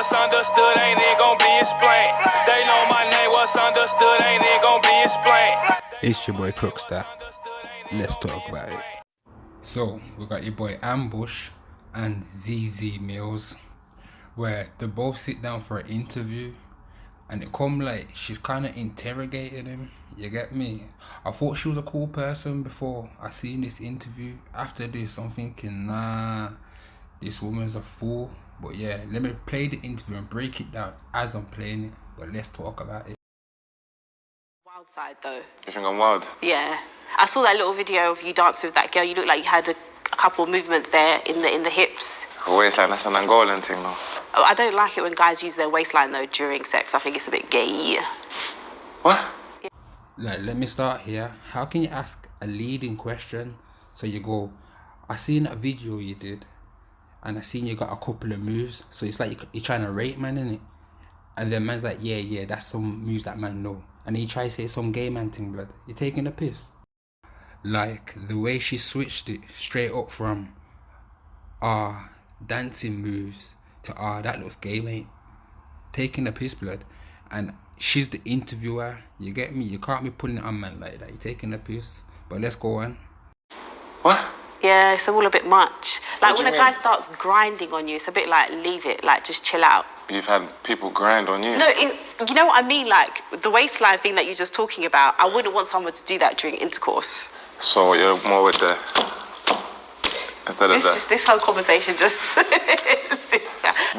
what's understood ain't it gon' be explained. They know my name, what's understood ain't it gon' be explained. It's your boy Crookster. Let's talk about it. So, we got your boy Ambush and ZeZe Mills, where they both sit down for an interview, and it come like she's kind of interrogating him. You get me? I thought she was a cool person before I seen this interview. After this, I'm thinking, nah, this woman's a fool. But yeah, let me play the interview and break it down as I'm playing it. But let's talk about it. Wild side though. You think I'm wild? Yeah. I saw that little video of you dancing with that girl. You looked like you had a couple of movements there in the hips. Her waistline, that's an Angolan thing though. Oh, I don't like it when guys use their waistline though during sex. I think it's a bit gay. What? Like, let me start here. How can you ask a leading question? So you go, I seen a video you did, and I seen you got a couple of moves. So it's like you're trying to rate man, innit? And then man's like, yeah, that's some moves that man know. And he try to say some gay man thing, blood. You're taking a piss. Like, the way she switched it straight up from, dancing moves to, that looks gay, mate. Taking a piss, blood. And she's the interviewer. You get me? You can't be putting it on man like that. You're taking a piss. But let's go on. What? Yeah, it's all a bit much. Like when a guy mean? starts grinding on you, it's a bit like, leave it, like just chill out. You've had people grind on you? No, you know what I mean? Like the waistline thing that you're just talking about, I wouldn't want someone to do that during intercourse. So you're more with the... Instead of that. This whole conversation just... But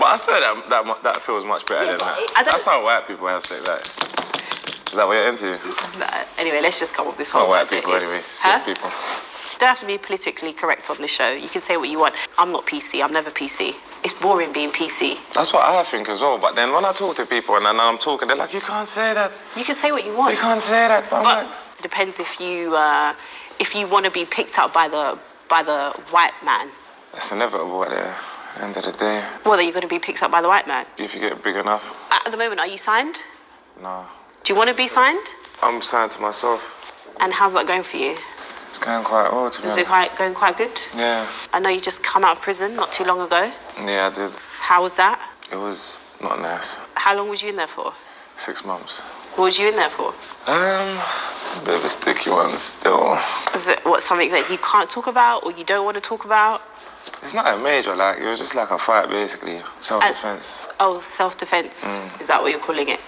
I said that feels much better than that. That's how white people have sex, right? Is that what you're into? Nah, anyway, let's just come up with this whole white subject. people anyway, stiff people. You don't have to be politically correct on this show. You can say what you want. I'm not PC. I'm never PC. It's boring being PC. That's what I think as well. But then when I talk to people and then I'm talking, they're like, you can't say that. You can say what you want. You can't say that. But like, it depends if you want to be picked up by the white man. It's inevitable at the end of the day. Well, that you're going to be picked up by the white man. If you get big enough. At the moment, are you signed? No. Do you want to be signed? I'm signed to myself. And how's that going for you? It's going quite well, to be honest. Is it going quite good? Yeah. I know you just come out of prison not too long ago. Yeah, I did. How was that? It was not nice. How long was you in there for? 6 months. What was you in there for? A bit of a sticky one still. Is it something that you can't talk about or you don't want to talk about? It's not a major, like, it was just like a fight, basically. Self-defense. Oh, self-defense. Is that what you're calling it?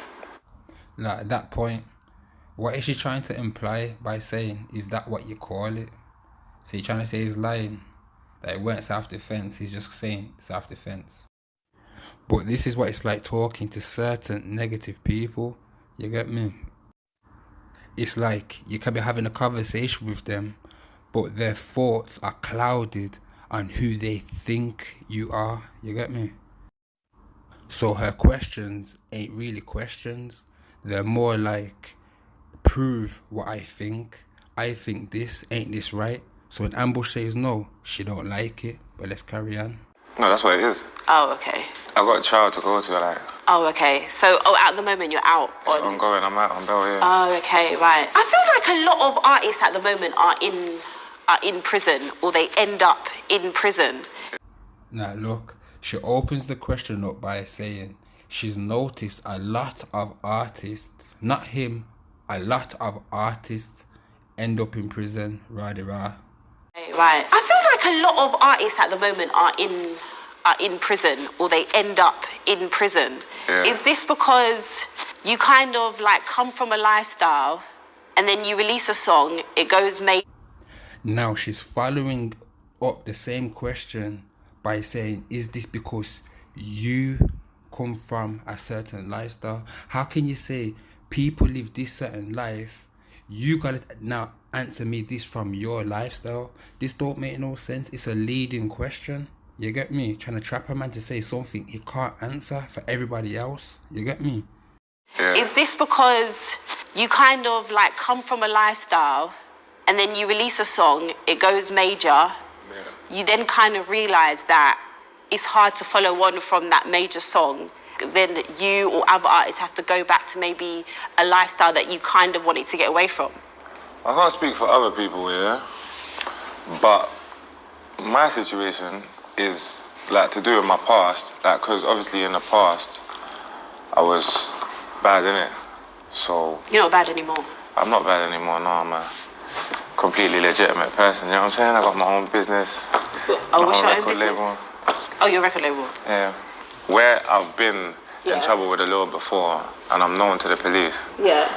Like, at that point, what is she trying to imply by saying, is that what you call it? So you're trying to say he's lying, that it weren't self-defense, he's just saying self-defense. But this is what it's like talking to certain negative people, you get me? It's like you can be having a conversation with them, but their thoughts are clouded on who they think you are, you get me? So her questions ain't really questions, they're more like, prove what I think this, ain't this right? So when Ambush says no, she don't like it, but let's carry on. No, that's what it is. Oh, okay. I got a child to go to, like. Oh, okay. So, at the moment you're out It's ongoing, I'm out on bail, yeah. Oh, okay, right. I feel like a lot of artists at the moment are in prison, or they end up in prison. Now look, she opens the question up by saying she's noticed a lot of artists, not him, a lot of artists end up in prison, rah-de-rah. Right. I feel like a lot of artists at the moment are in prison, or they end up in prison. Yeah. Is this because you kind of like come from a lifestyle and then you release a song, it goes major? Now she's following up the same question by saying, is this because you come from a certain lifestyle? How can you say people live this certain life? You gotta now answer me this from your lifestyle. This don't make no sense. It's a leading question. You get me? Trying to trap a man to say something he can't answer for everybody else. You get me? Yeah. Is this because you kind of like come from a lifestyle and then you release a song, it goes major, you then kind of realize that it's hard to follow on from that major song, then you or other artists have to go back to maybe a lifestyle that you kind of wanted to get away from? I can't speak for other people, yeah? But my situation is like, to do with my past, like, because obviously in the past, I was bad, innit? So... You're not bad anymore? I'm not bad anymore, no, I'm a completely legitimate person, you know what I'm saying? I got my own business, what's your own business? Label. Oh, your record label? Yeah. Where I've been in trouble with the law before, and I'm known to the police. Yeah.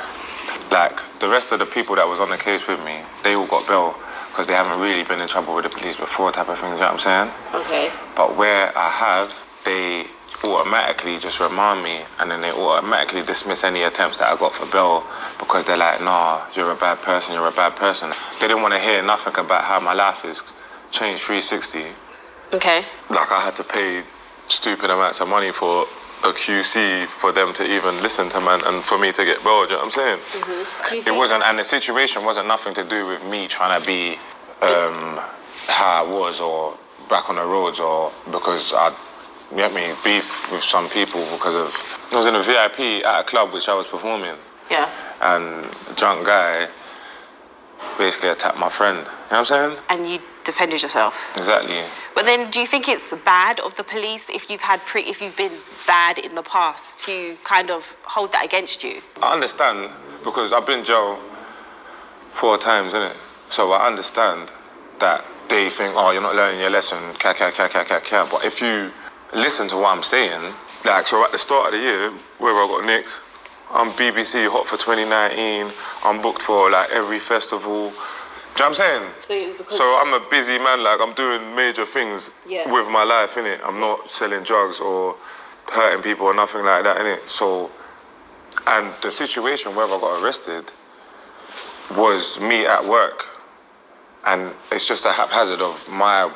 Like, the rest of the people that was on the case with me, they all got bail because they haven't really been in trouble with the police before, type of thing, you know what I'm saying? Okay. But where I have, they automatically just remind me, and then they automatically dismiss any attempts that I got for bail because they're like, nah, you're a bad person, you're a bad person. They didn't want to hear nothing about how my life has changed 360. Okay. Like, I had to pay stupid amounts of money for a QC for them to even listen to man and for me to get bail, you know what I'm saying? Mm-hmm. It wasn't, and the situation wasn't nothing to do with me trying to be how I was or back on the roads or because I, you get me, beef with some people because of, I was in a VIP at a club which I was performing. Yeah. And a drunk guy basically attacked my friend, you know what I'm saying? And you defended yourself? Exactly. But then do you think it's bad of the police if you've been bad in the past to kind of hold that against you? I understand because I've been in jail 4 times, innit? So I understand that they think, oh, you're not learning your lesson, But if you listen to what I'm saying, like, so at the start of the year, where I got nicked, I'm BBC Hot for 2019, I'm booked for, like, every festival. Do you know what I'm saying? So I'm a busy man, like, I'm doing major things with my life, innit? I'm not selling drugs or hurting people or nothing like that, innit? So, and the situation where I got arrested was me at work. And it's just a haphazard of my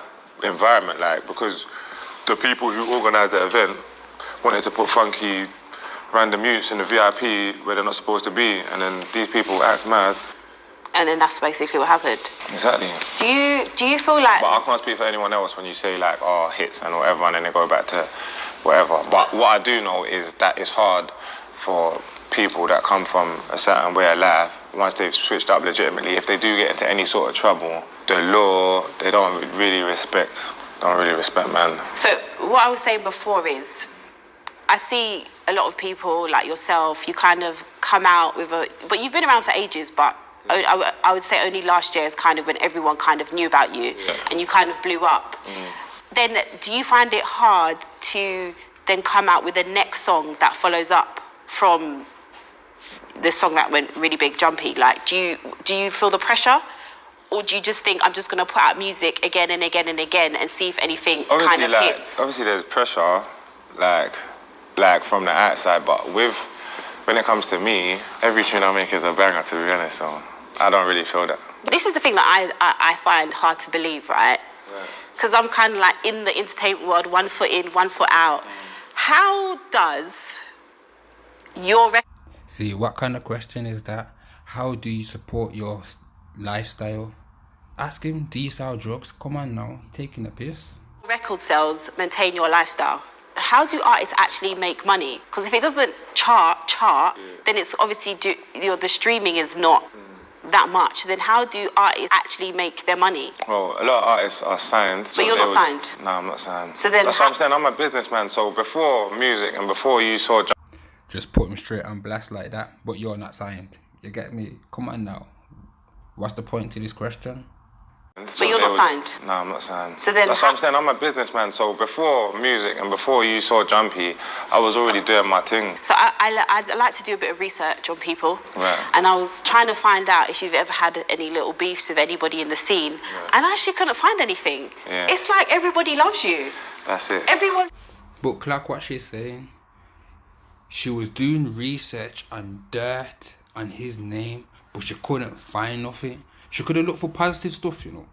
environment, like, because the people who organised the event wanted to put funky random youths in the VIP where they're not supposed to be, and then these people act mad. And then that's basically what happened. Exactly. Do you feel like... But I can't speak for anyone else when you say, like, oh, hits and whatever, and then they go back to whatever. But what I do know is that it's hard for people that come from a certain way of life, once they've switched up legitimately, if they do get into any sort of trouble, the law, they don't really respect man. So what I was saying before is, I see a lot of people like yourself, you kind of come out with but you've been around for ages, but I would say only last year is kind of when everyone kind of knew about you and you kind of blew up. Then do you find it hard to then come out with the next song that follows up from the song that went really big, Jumpy? Like, do you feel the pressure? Or do you just think, I'm just going to put out music again and again and again and see if anything kind of hits? Obviously there's pressure, like from the outside, but when it comes to me, every tune I make is a banger, to be honest, so I don't really feel that. This is the thing that I find hard to believe, right? Because I'm kind of like in the entertainment world, 1 foot in, 1 foot out. How does your... See, what kind of question is that? How do you support your lifestyle? Ask him, do you sell drugs? Come on now, you're taking a piss. Record sales maintain your lifestyle. How do artists actually make money? Because if it doesn't chart, then it's obviously the streaming is not that much. Then how do artists actually make their money? Well, a lot of artists are signed. But you're not signed? No, I'm not signed. So then that's what I'm saying. I'm a businessman. So before music and before you saw... Just put him straight on blast like that, but you're not signed. You get me? Come on now. What's the point to this question? But you're not signed? No, I'm not signed. So then that's what I'm saying. I'm a businessman. So before music and before you saw Jumpy, I was already doing my thing. So I like to do a bit of research on people. Right. And I was trying to find out if you've ever had any little beefs with anybody in the scene. Right. And I actually couldn't find anything. Yeah. It's like everybody loves you. That's it. Everyone... But clock what she's saying. She was doing research on dirt on his name, but she couldn't find nothing. She could have looked for positive stuff, you know.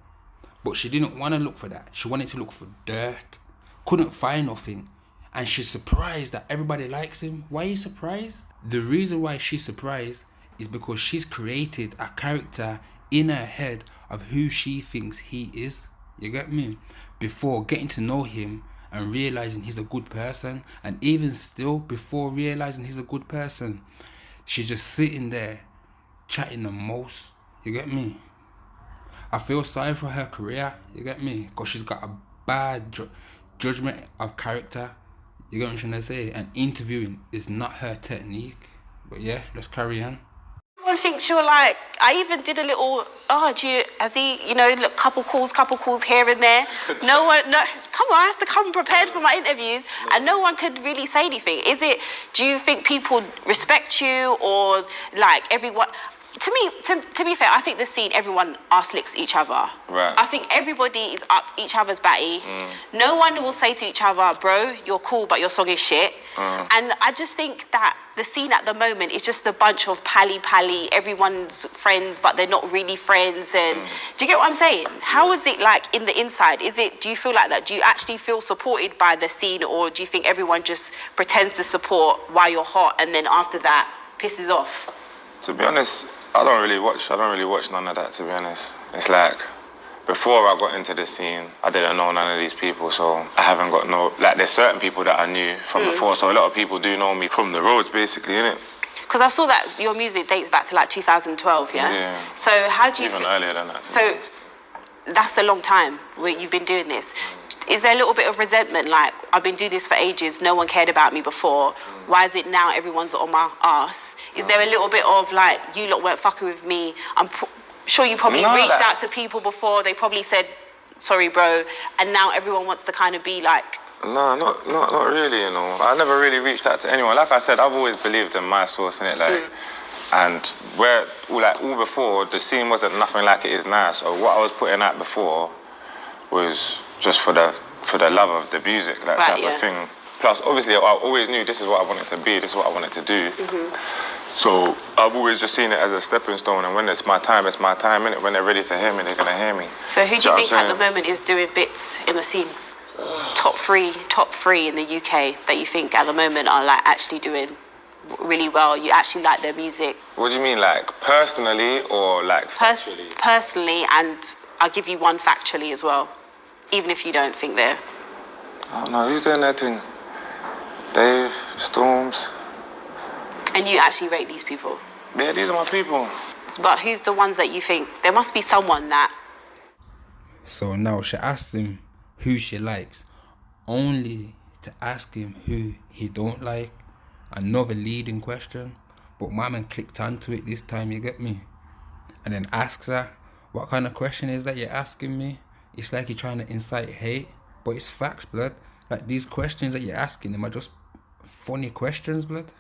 But she didn't want to look for that. She wanted to look for dirt. Couldn't find nothing. And she's surprised that everybody likes him. Why are you surprised? The reason why she's surprised is because she's created a character in her head of who she thinks he is. You get me? Before getting to know him and realizing he's a good person. And even still, before realizing he's a good person, she's just sitting there chatting the most. You get me? I feel sorry for her career, you get me? Because she's got a bad judgment of character. You get what I'm trying to say? And interviewing is not her technique. But yeah, let's carry on. Everyone thinks you're like, I even did a little, has he, look, couple calls here and there. Come on, I have to come prepared for my interviews. And no one could really say anything. Do you think people respect you, or like everyone? To me, to be fair, I think the scene, everyone arse licks each other. Right. I think everybody is up each other's batty. No one will say to each other, bro, you're cool, but your song is shit. And I just think that the scene at the moment is just a bunch of pally, everyone's friends, but they're not really friends. And do you get what I'm saying? How is it like in the inside? Do you feel like that? Do you actually feel supported by the scene, or do you think everyone just pretends to support while you're hot and then after that pisses off? To be honest, I don't really watch none of that, to be honest. It's like, before I got into the scene, I didn't know none of these people, so I haven't got there's certain people that I knew from before, so a lot of people do know me from the roads, basically, innit? Because I saw that your music dates back to like 2012, yeah? Yeah. So how do you... Even earlier than that. So that's a long time where you've been doing this. Is there a little bit of resentment, like, I've been doing this for ages, no one cared about me before, why is it now everyone's on my arse? Is there a little bit of, like, you lot weren't fucking with me? I'm sure you probably reached out to people before, they probably said, sorry, bro, and now everyone wants to kind of be like... No, not really, I never really reached out to anyone. Like I said, I've always believed in my source, innit, like... And all before, the scene wasn't nothing like it is now, so what I was putting out before was just for the love of the music, that type of thing. Plus, obviously, I always knew this is what I wanted to be, this is what I wanted to do. So I've always just seen it as a stepping stone, and when it's my time, innit? When they're ready to hear me, they're gonna hear me. So who do you think at the moment is doing bits in the scene? Top three in the UK that you think at the moment are like actually doing really well? You actually like their music? What do you mean, like personally or like factually? Personally, and I'll give you one factually as well, even if you don't think they're... Oh no, who's doing that thing? Dave, Storms. And you actually rate these people? Yeah, these are my people. But who's the ones that you think... There must be someone that... So now she asked him who she likes, only to ask him who he don't like. Another leading question. But my man clicked onto it this time, you get me? And then asks her, what kind of question is that you're asking me? It's like you're trying to incite hate. But it's facts, blood. Like, these questions that you're asking him are just funny questions, blood.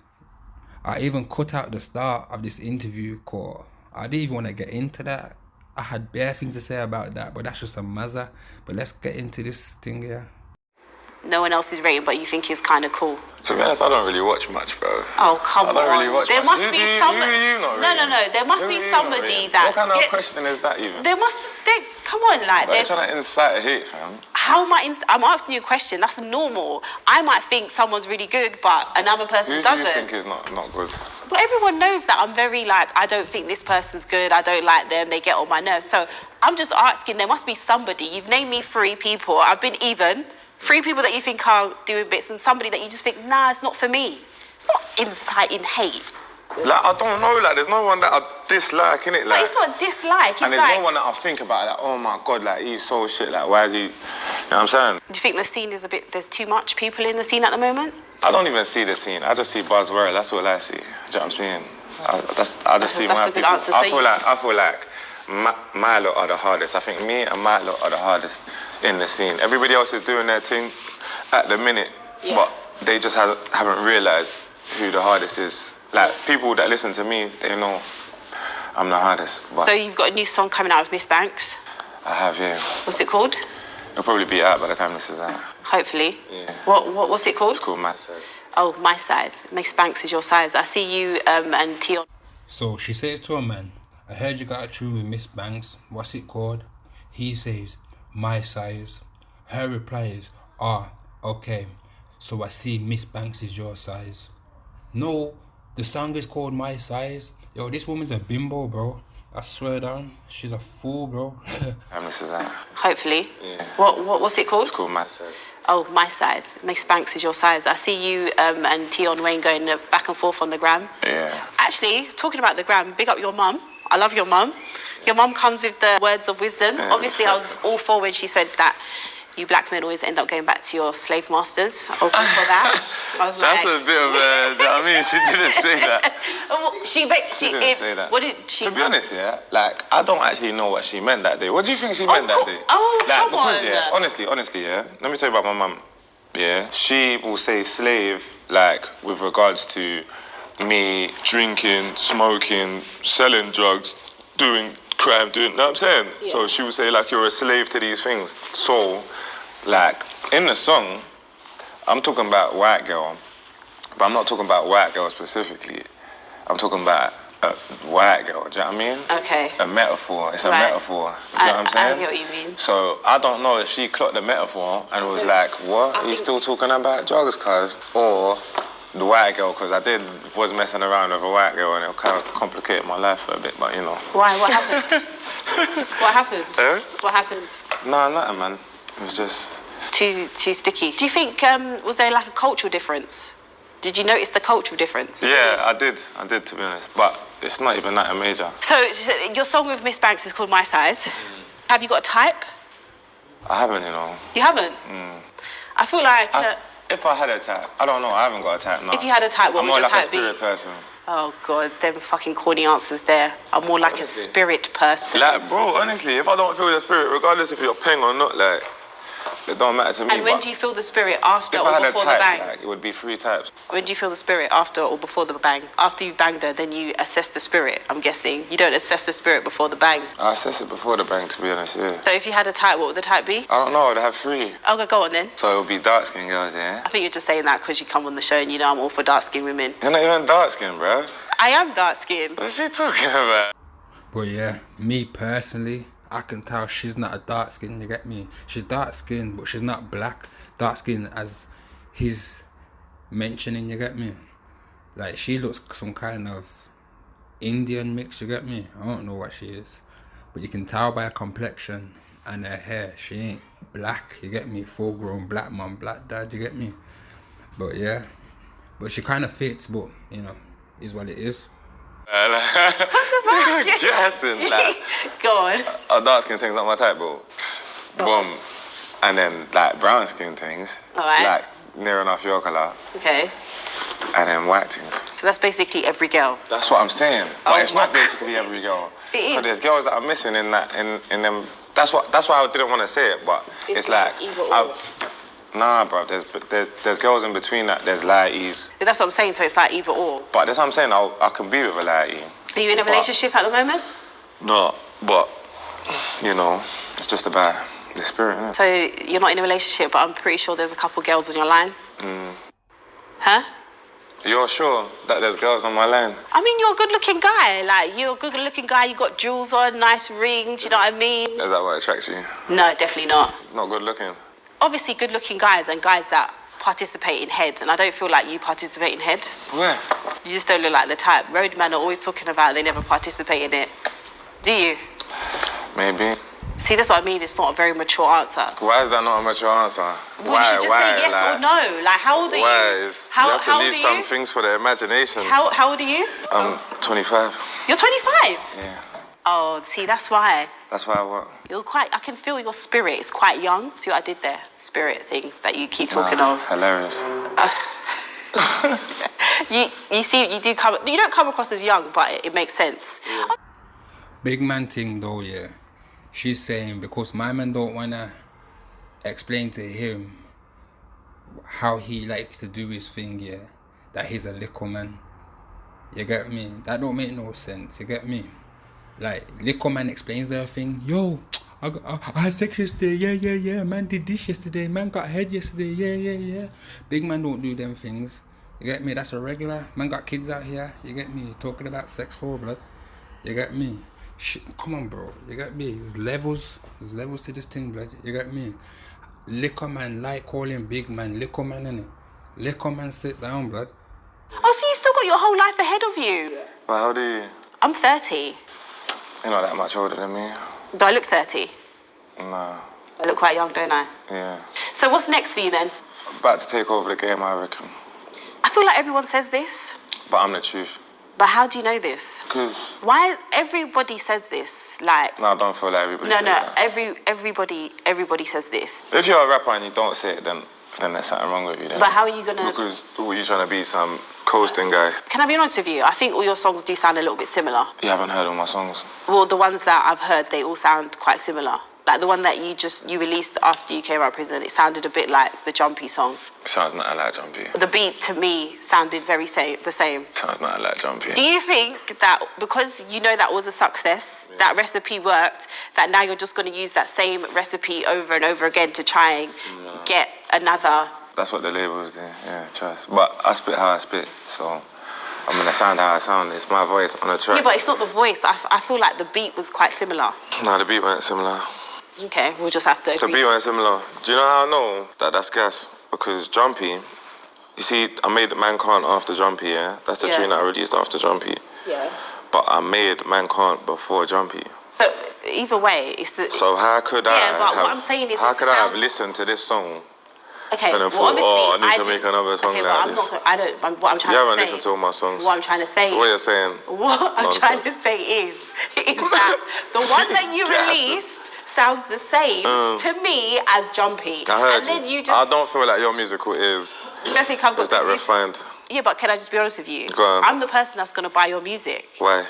I even cut out the start of this interview call. I didn't even want to get into that. I had bare things to say about that, but that's just a mazza. But let's get into this thing here. No one else is rating, but you think he's kind of cool? To be honest, I don't really watch much, bro. Oh, come on. I don't really watch there much. Must be somebody... No. There must be somebody that... What kind of question is that even? Come on, like... They're trying to incite hate, fam. How am I'm asking you a question. That's normal. I might think someone's really good, but another person doesn't. Who do you think is not good? But everyone knows that I'm very, like, I don't think this person's good. I don't like them. They get on my nerves. So I'm just asking, there must be somebody. You've named me 3 people. I've been even. 3 people that you think are doing bits, and somebody that you just think, nah, it's not for me. It's not inciting hate. Like, I don't know, like, there's no one that I dislike, innit? Like, but it's not dislike, it's and there's no one that I think about, like, oh my God, like, he's so shit, like, why is he... You know what I'm saying? Do you think the scene is there's too much people in the scene at the moment? I don't even see the scene. I just see buzzword, that's all I see. Do you know what I'm saying? I just see my people. Answer. I feel like my lot are the hardest. I think me and my lot are the hardest in the scene. Everybody else is doing their thing at the minute, but they just haven't realised who the hardest is. Like, people that listen to me, they know I'm the hardest. But so you've got a new song coming out with Miss Banks? I have, yeah. What's it called? It'll probably be out by the time this is out. Hopefully. Yeah. What's it called? It's called My Size. Oh, My Size. Miss Banks is your size. I see you and Tion. So she says to a man, I heard you got a tune with Miss Banks. What's it called? He says, My Size. Her reply is, okay. So I see Miss Banks is your size. No, the song is called My Size. Yo, this woman's a bimbo, bro. I swear down, she's a fool, bro. This is out. Hopefully. Yeah. What's it called? It's called My Size. Oh, My Size. Miss Banks is your size. I see you and Tion Wayne going back and forth on the gram. Yeah. Actually, talking about the gram, big up your mum. I love your mum. Your mum comes with the words of wisdom. Yeah, obviously, I was all for when she said that you black men always end up going back to your slave masters. I was all for that. I was That's like... a bit of I mean, she didn't say that. she didn't say that. What did she... To be honest, yeah, like, I don't actually know what she meant that day. What do you think she meant that day? Oh, like, come because, on. yeah, honestly, yeah, let me tell you about my mum. Yeah, she will say slave, like, with regards to me drinking, smoking, selling drugs, doing crime, you know what I'm saying? Yeah. So she would say, like, you're a slave to these things. So, like, in the song, I'm talking about white girl, but I'm not talking about white girl specifically. I'm talking about a white girl, do you know what I mean? Okay. A metaphor, it's a Right. metaphor, do you know what I'm saying? I get what you mean. So, I don't know if she clocked the metaphor and was like, what? Are you still talking about drugs, cuz? Or the white girl, because was messing around with a white girl and it kind of complicated my life for a bit, but you know. Why? What happened? What happened? What happened? No, nothing, man. It was just... Too sticky. Do you think, was there like a cultural difference? Did you notice the cultural difference? Yeah, I did, to be honest. But it's not even that a major. So, your song with Miss Banks is called My Size. Have you got a type? I haven't, you know. You haven't? I feel like... if I had a type, I don't know, I haven't got a type, no. If you had a type, what would your type be? I'm more like a spirit person. Oh, God, them fucking corny answers there. I'm more like a spirit person. Like, bro, honestly, if I don't feel your spirit, regardless if you're paying or not, like, it don't matter to me. And when do you feel the spirit, after or before the bang? Like, it would be 3 types. When do you feel the spirit, after or before the bang? After you banged her, then you assess the spirit, I'm guessing. You don't assess the spirit before the bang. I assess it before the bang, to be honest, yeah. So if you had a type, what would the type be? I don't know, I'd have 3. Okay, go on then. So it would be dark-skinned girls, yeah? I think you're just saying that because you come on the show and you know I'm all for dark-skinned women. You're not even dark-skinned, bro. I am dark-skinned. What's she talking about? But yeah, me personally, I can tell she's not a dark skin, you get me? She's dark skinned, but she's not black. Dark skin as he's mentioning, you get me? Like, she looks some kind of Indian mix, you get me? I don't know what she is. But you can tell by her complexion and her hair, she ain't black, you get me? Full grown black mom, black dad, you get me? But yeah, but she kind of fits, but you know, is what it is. What the fuck? Guessing, like, Go on. a dark skin thing's not my type, bro. Boom. And then, like, brown skin things. Alright. Like, near enough your colour. Okay. And then white things. So that's basically every girl. That's what I'm saying. But it's not basically every girl. It is. Because there's girls that are missing in that, in them. That's why I didn't want to say it, but it's like... either or. Nah, bro, there's girls in between that. There's lighties. That's what I'm saying, so it's like either or. But that's what I'm saying, I can be with a lighty. Are you in a relationship at the moment? No, but, you know, it's just about the spirit, innit? So you're not in a relationship, but I'm pretty sure there's a couple girls on your line? Huh? You're sure that there's girls on my line? I mean, you're a good-looking guy. Like, you're a good-looking guy. You got jewels on, nice ring. Do you know what I mean? Is that what attracts you? No, definitely not. Not good looking? Obviously, good-looking guys and guys that participate in head, and I don't feel like you participate in head. Where? You just don't look like the type. Roadmen are always talking about they never participate in it. Do you? Maybe. See, that's what I mean. It's not a very mature answer. Why is that not a mature answer? Well, you should just say yes or no. Like, how old are you? You have to leave some you? things for the imagination. How old are you? I'm 25. You're 25? Yeah. Oh, see, that's why. That's why what? I can feel your spirit. It's quite young. See what I did there? Spirit thing that you keep talking of. Hilarious. You don't come across as young, but it makes sense. Yeah. Big man thing though, yeah. She's saying because my man don't wanna explain to him how he likes to do his thing, yeah, that he's a little man. You get me? That don't make no sense, you get me? Like, little man explains their thing, yo, I had sex yesterday, yeah, man did this yesterday, man got head yesterday, yeah. Big man don't do them things, you get me? That's a regular, man got kids out here, you get me? Talking about sex for blood, you get me? Shit, come on, bro, you get me? There's levels to this thing, blood, you get me? Liquor man, like calling big man, liquor man, innit? Liquor man, sit down, blood. Oh, so you still got your whole life ahead of you? Well, how old are you? I'm 30. You're not that much older than me. Do I look 30? Nah. I look quite young, don't I? Yeah. So what's next for you then? About to take over the game, I reckon. I feel like everyone says this. But I'm the truth. But how do you know this? Because... Why everybody says this? Like... No, I don't feel like everybody says that. Everybody says this. If you're a rapper and you don't say it, then there's something wrong with you then. But how are you gonna... Because you trying to be some coasting guy. Can I be honest with you? I think all your songs do sound a little bit similar. You haven't heard all my songs? Well, the ones that I've heard, they all sound quite similar. Like the one that you released after you came out of prison, it sounded a bit like the Jumpy song. It sounds nothing like Jumpy. The beat, to me, sounded the same. Sounds nothing like Jumpy. Do you think that because you know that was a success, that recipe worked, that now you're just going to use that same recipe over and over again to try and get another... That's what the labels do, yeah, trust. But I spit how I spit, so I'm going to sound how I sound. It's my voice on a track. Yeah, but it's not the voice. I feel like the beat was quite similar. No, the beat weren't similar. Okay, we'll just have to agree. The beat weren't similar. Do you know how I know that that's gas? Because Jumpy, you see, I made Man Can't after Jumpy, yeah? That's the tune that I released after Jumpy. Yeah. But I made Man Can't before Jumpy. So either way, it's the... So how could what I'm saying is... How could I have listened to this song? Okay, and then thought, I need to make another song like this. What I'm trying to say... You haven't listened to all my songs. What I'm trying to say... So what you're saying... What I'm trying to say is that the one that you released sounds the same to me as Jumpy. I heard and then you just... I don't feel like your musical is... You don't think I've got... Is that refined? Yeah, but can I just be honest with you? Go on. I'm the person that's going to buy your music. Why?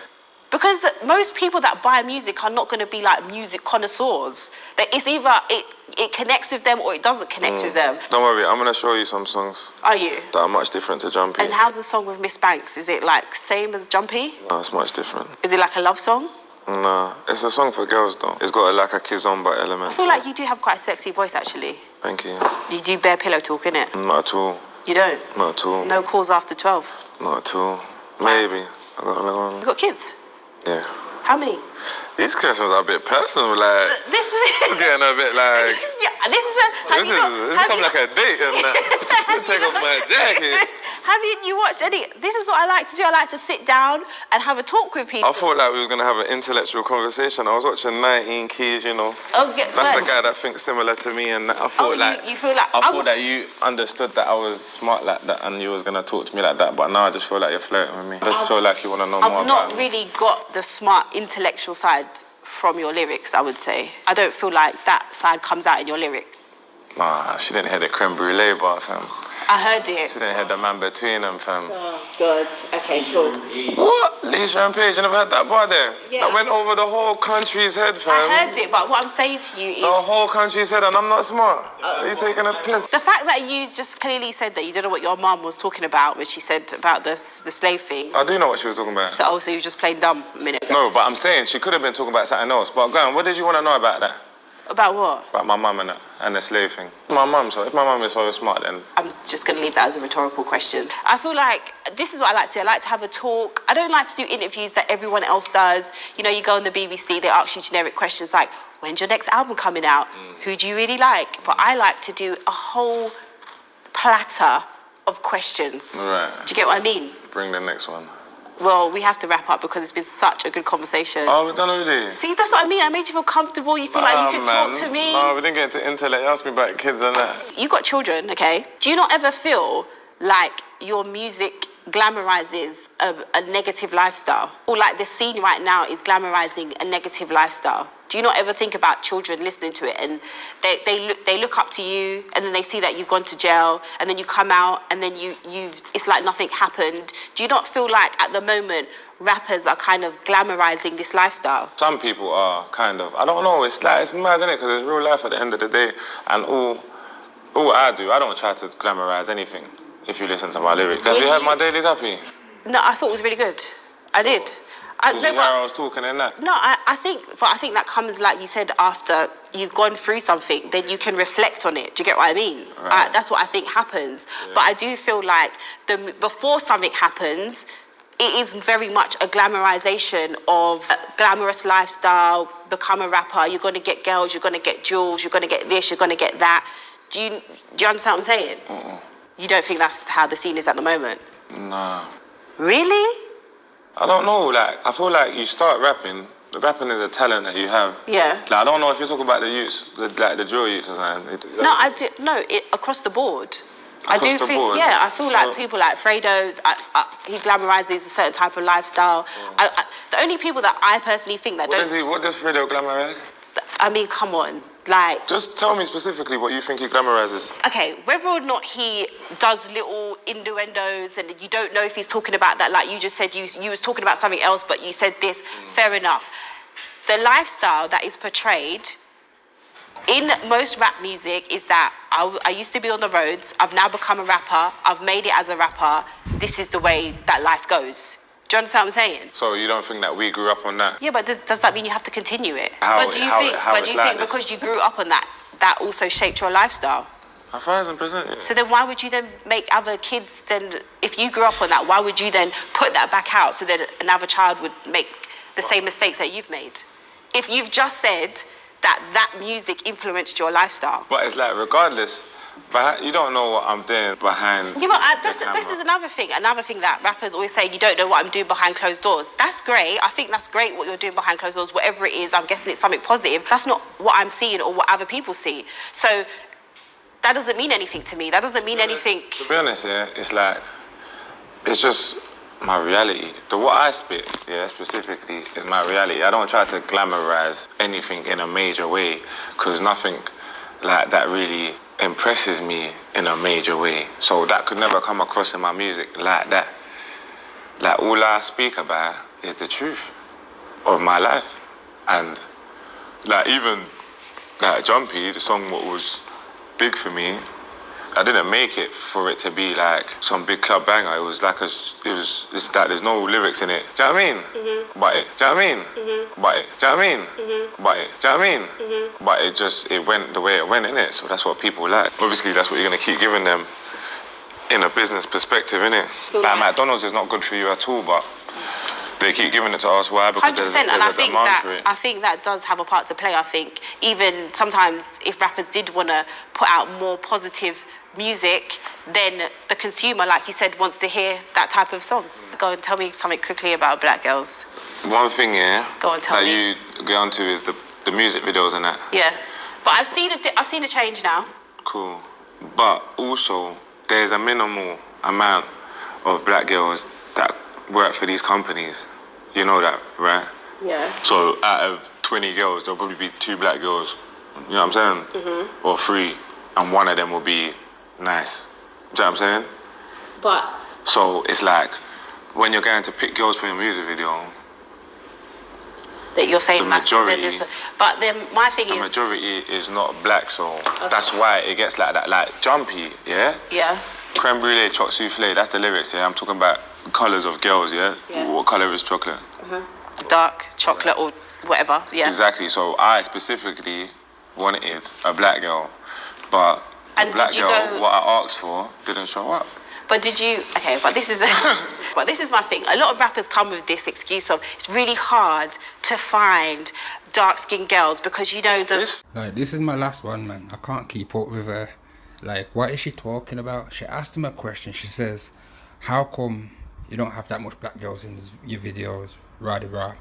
Because most people that buy music are not going to be like music connoisseurs. That it's either it connects with them or it doesn't connect with them. Don't worry, I'm going to show you some songs. Are you? That are much different to Jumpy. And how's the song with Miss Banks? Is it like same as Jumpy? No, it's much different. Is it like a love song? Nah, it's a song for girls though. It's got like a kizomba element. I feel like you do have quite a sexy voice actually. Thank you. You do bare pillow talk, innit? Not at all. You don't? Not at all. No calls after 12? Not at all. Maybe. I got another one. You got kids? Yeah. How many? These questions are a bit personal, like... This is... getting a bit like... Yeah, this is a... This is like a date and that. Take off my jacket. Have you watched any... This is what I like to do. I like to sit down and have a talk with people. I thought like we were going to have an intellectual conversation. I was watching 19 Keys, you know. Oh, yeah, that's the guy that thinks similar to me, and I thought you feel like... I thought that you understood that I was smart like that and you was going to talk to me like that, but now I just feel like you're flirting with me. I just feel like you want to know more about me. I've not really got the smart intellectual side from your lyrics, I would say. I don't feel like that side comes out in your lyrics. Nah, she didn't hear the creme brulee bar, fam. I heard it. She didn't hear the man between them, fam. Oh, God. Okay, cool. What? Leisha and Paige, you never heard that bar there? Yeah. That went over the whole country's head, fam. I heard it, but what I'm saying to you is... The whole country's head, and I'm not smart. Are you taking a piss? The fact that you just clearly said that you don't know what your mum was talking about when she said about the slave thing. I do know what she was talking about. So you just playing dumb a minute ago. No, but I'm saying she could have been talking about something else. But go on, what did you want to know about that? About what? About my mum and that, and the slave thing. My mum, so if my mum is so smart, then... I'm just going to leave that as a rhetorical question. I feel like this is what I like to do. I like to have a talk. I don't like to do interviews that everyone else does. You know, you go on the BBC, they ask you generic questions like, when's your next album coming out? Who do you really like? But I like to do a whole platter of questions. Right. Do you get what I mean? Bring the next one. Well, we have to wrap up because it's been such a good conversation. Oh, we're done already? See, that's what I mean. I made you feel comfortable. You feel like you could talk to me. No, we didn't get into intellect. You asked me about kids and that. You got children, okay? Do you not ever feel like your music glamorizes a negative lifestyle? Or like the scene right now is glamorizing a negative lifestyle? Do you not ever think about children listening to it and they look up to you and then they see that you've gone to jail and then you come out and then it's like nothing happened? Do you not feel like at the moment rappers are kind of glamorizing this lifestyle? Some people are kind of. I don't know. It's like it's mad, isn't it? Because it's real life at the end of the day. And all I do, I don't try to glamorize anything. If you listen to my lyrics, have you heard my Daily Happy? No, I thought it was really good. I did. Did you hear I was talking in that? No, I think that comes, like you said, after you've gone through something, then you can reflect on it. Do you get what I mean? Right. That's what I think happens. Yeah. But I do feel like before something happens, it is very much a glamorization of a glamorous lifestyle, become a rapper, you're going to get girls, you're going to get jewels, you're going to get this, you're going to get that. Do you understand what I'm saying? You don't think that's how the scene is at the moment? Nah. Really? I don't know, like, I feel like you start rapping, rapping is a talent that you have. Yeah. Like, I don't know if you're talking about the youths, the drill youths or something. No, I do, no, across the board. I do Across the think, board. yeah, I feel So- like people like Fredo, he glamorizes a certain type of lifestyle. The only people that I personally think that What does Fredo glamorize? I mean, come on, like... Just tell me specifically what you think he glamorizes. Okay, whether or not he does little innuendos and you don't know if he's talking about that, like you just said, you was talking about something else, but you said this, fair enough. The lifestyle that is portrayed in most rap music is that I used to be on the roads, I've now become a rapper, I've made it as a rapper, this is the way that life goes. Do you understand what I'm saying? So you don't think that we grew up on that? Yeah, but does that mean you have to continue it? How but do you it's like think this? because you grew up on that, that also shaped your lifestyle? 1,000%. Yeah. So then why would you then make other kids then, if you grew up on that, why would you then put that back out so that another child would make the same mistakes that you've made? If you've just said that music influenced your lifestyle. But it's like, regardless, but you don't know what I'm doing behind. Yeah, but the camera. this is another thing that rappers always say, you don't know what I'm doing behind closed doors. That's great. I think that's great what you're doing behind closed doors, whatever it is. I'm guessing it's something positive. That's not what I'm seeing or what other people see. So that doesn't mean anything to me. That doesn't mean anything. To be honest, yeah, it's like, it's just my reality. What I spit, yeah, specifically, is my reality. I don't try to glamorize anything in a major way, because nothing like that really impresses me in a major way. So that could never come across in my music like that. Like, all I speak about is the truth of my life. And like, even like Jumpy, the song what was big for me, I didn't make it for it to be like some big club banger. It was like it's like there's no lyrics in it. Do you know what I mean? Mm-hmm. But it, do you know what I mean? Mm-hmm. But it, do you know what I mean? Mm-hmm. But it, do you know what I mean? Mm-hmm. But it went the way it went, innit? So that's what people like. Obviously, that's what you're gonna keep giving them in a business perspective, innit? Like McDonald's is not good for you at all, but they keep giving it to us. Why? Because 100%, there's and a demand for it. I think that does have a part to play. I think even sometimes if rappers did want to put out more positive music, then the consumer, like you said, wants to hear that type of songs. Go and tell me something quickly about black girls. One thing, yeah, Go on, tell that me. you get onto is the music videos and that. Yeah, but I've seen a change now. Cool. But also, there's a minimal amount of black girls that work for these companies. You know that, right? Yeah. So out of 20 girls, there'll probably be 2 black girls. You know what I'm saying? Mm-hmm. Or 3, and one of them will be nice. Do you know what I'm saying? But So it's like, when you're going to pick girls for your music video, that you're saying The that's majority- but then my thing the is majority is not black, so that's why it gets like that. Like Jumpy, yeah? yeah. Creme brulee, choc souffle, that's the lyrics, yeah? I'm talking about colours of girls, yeah? Yeah. What colour is chocolate? Dark chocolate or whatever. Yeah. Exactly, so I specifically wanted a black girl, but the And black did you girl, go- what I asked for, didn't show up. But did you? Okay, but this is but this is my thing. A lot of rappers come with this excuse of it's really hard to find dark-skinned girls because you know the. Like, this is my last one, man. I can't keep up with her. Like, what is she talking about? She asked him a question. She says, how come you don't have that much black girls in your videos? Rah-de-rah.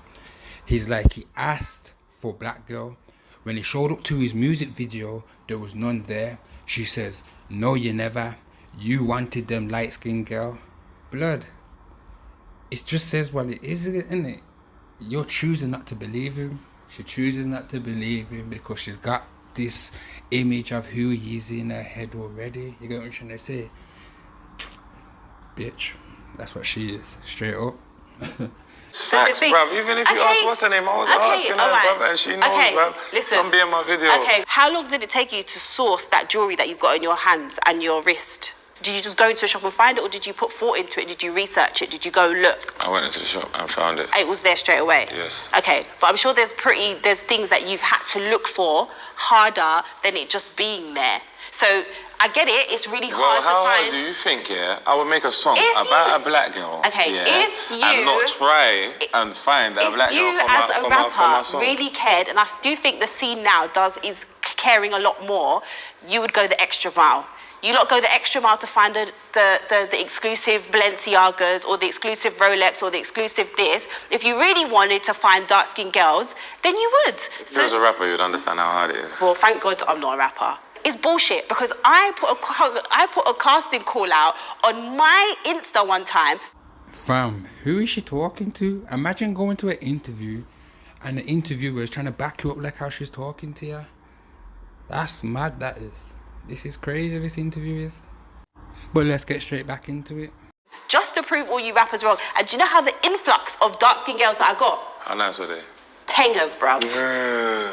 He's like, he asked for black girl. When he showed up to his music video, there was none there. She says, no, you never. You wanted them light-skinned girl. Blood. It just says what it is, isn't it? You're choosing not to believe him. She chooses not to believe him because she's got this image of who he is in her head already. You get what I'm trying to say? Bitch. That's what she is. Straight up. Facts, bruv. Even if you ask what's her name, I was asking her, bruv, and she knows, bruv. Listen. Come be in my video. Okay, how long did it take you to source that jewelry that you've got in your hands and your wrist? Did you just go into a shop and find it, or did you put thought into it? Did you research it? Did you go look? I went into the shop and found it. It was there straight away? Yes. Okay, but I'm sure there's things that you've had to look for harder than it just being there. So I get it, it's really hard Well, how to hard find. do you think, yeah, I would make a song If about you- a black girl, Okay, yeah, if you- and not try and find a black If you, girl as for a my rapper, song. really cared, and I do think the scene now is caring a lot more, you would go the extra mile. You lot go the extra mile to find the exclusive Balenciagas or the exclusive Rolex or the exclusive this. If you really wanted to find dark-skinned girls, then you would. If you was a rapper, you'd understand how hard it is. Well, thank God I'm not a rapper. is bullshit, because I put a casting call out on my Insta one time. Fam, who is she talking to? Imagine going to an interview and the interviewer is trying to back you up like how she's talking to you. That's mad, that is. This is crazy, this interview is. But let's get straight back into it. Just to prove all you rappers wrong. And do you know how the influx of dark-skinned girls that I got? How nice were they? Pengers, bruv.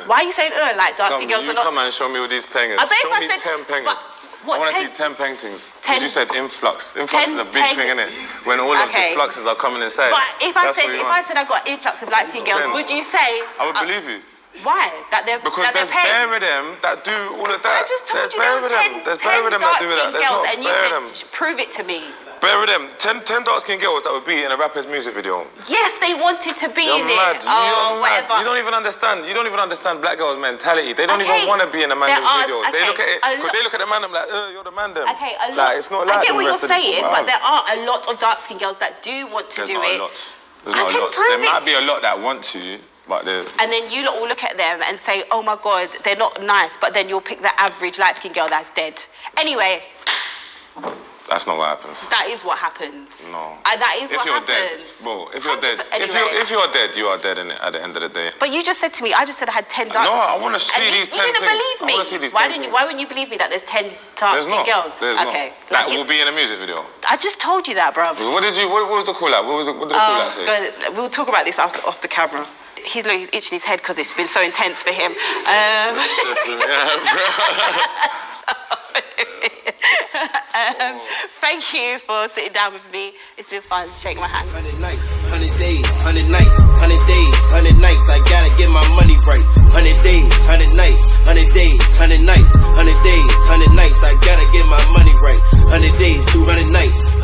Why are you saying like dark-skinned girls are not... Come and show me all these pengers. Show me 10 pengers. I want to see 10 paintings. Because you said influx. Influx is a big thing, innit? When all of the fluxes are coming inside. But if I said I got influx of light-skinned girls, would you say... I would believe you. Why? Because there's bare of them that do all of that. I just told you there was 10 dark-skinned girls, and you said, prove it to me. Bare of them. 10 dark-skinned girls that would be in a rapper's music video. Yes, they wanted to be in mad. it. Oh, whatever. You don't even understand. You don't even understand black girls' mentality. They don't even want to be in a man's video. They look at it because they look at the man. I'm like, you're the man. Them. Okay, a lot. Like, it's not like I get what you're saying, but but there are a lot of dark-skinned girls that do want to do it. There's not a lot. There might be a lot that want to. But and then you lot will look at them and say, oh my God, they're not nice, but then you'll pick the average light-skinned girl that's dead. Anyway. That's not what happens. That is what happens. No. That is what If happens. you're dead, bro, if you're dead, if you're dead, you are dead at the end of the day. But you just said to me, I just said I had 10 dark. No, I want to see these 10 things. You didn't believe me. I want to see these 10 Why wouldn't you believe me that there's 10 dark-skinned girls? There's okay. Not. That will be in a music video. I just told you that, bruv. What was the call out? What did the call out say? We'll talk about this off the camera. He's itching his head because it's been so intense for him. Thank you for sitting down with me. It's been fun. Shake my hand. 100 nights, 100 days, 100 nights, 100 days, 100 nights. I gotta get my money right. 100 days, 100 nights, 100 days, 100 nights, 100 days, 100 nights. I gotta get my money right. 100 days, 200 nights.